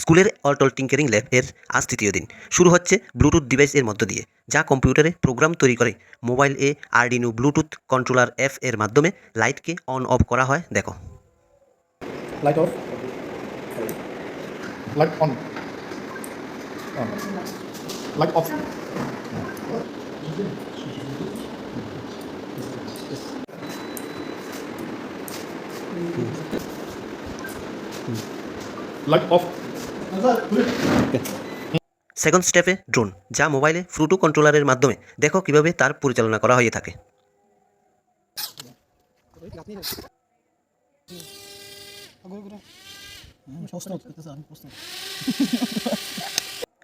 স্কুলের অটল tinkering lab এর আজ তৃতীয় দিন। শুরু হচ্ছে ব্লুটুথ ডিভাইস এর মধ্য দিয়ে, যা কম্পিউটারে প্রোগ্রাম তৈরি করে মোবাইল এ আরডিনো ব্লুটুথ কন্ট্রোলার এফ এর মাধ্যমে লাইটকে অন অফ করা হয়। দেখো, light off, light on, light off. Light off. Second স্টেপে ড্রোন, যা মোবাইলে ফ্লুটো কন্ট্রোলারের মাধ্যমে দেখো কিভাবে তার পরিচালনা করা হয়ে থাকে।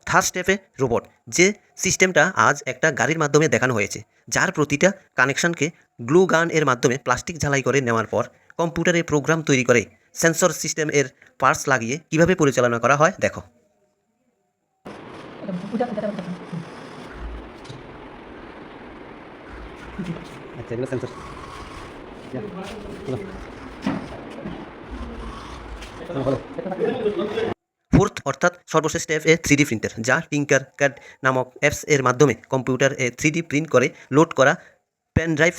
থার্ড স্টেপে রোবট, যে সিস্টেমটা আজ একটা গাড়ির মাধ্যমে দেখানো হয়েছে, যার প্রতিটা কানেকশনকে গ্লু গান এর মাধ্যমে প্লাস্টিক ঝালাই করে নেওয়ার পর কম্পিউটারে প্রোগ্রাম তৈরি করে সেন্সর সিস্টেম এর পার্টস লাগিয়ে কিভাবে পরিচালনা করা হয় দেখো। আচ্ছা, এগুলো সেন্সর। ফোর্থ অর্থাৎ সর্বশেষ স্টেপ এ 3D প্রিন্টার, যা টিঙ্কার ক্যাড নামক অ্যাপস এর মাধ্যমে কম্পিউটার এ 3D প্রিন্ট করে লোড করা পেন ড্রাইভ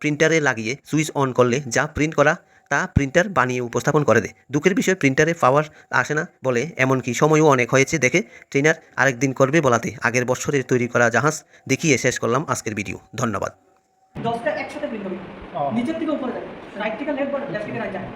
প্রিন্টারে লাগিয়ে সুইচ অন করলে যা প্রিন্ট করা তা প্রিন্টার বানিয়ে উপস্থাপন করে দেয়। দুঃখের বিষয়, প্রিন্টারে পাওয়ার আসে না বলে এমনকি সময়ও অনেক হয়েছে দেখে ট্রেনার আরেকদিন করবে বলাতে আগের বছরের তৈরি করা জাহাজ দেখিয়ে শেষ করলাম আজকের ভিডিও। ধন্যবাদ। 10টা একসাথে প্রিন্ট হবে, নিচের থেকে উপরে যাবে, রাইট থেকে লেফট বা লেফট থেকে রাইট যাবে।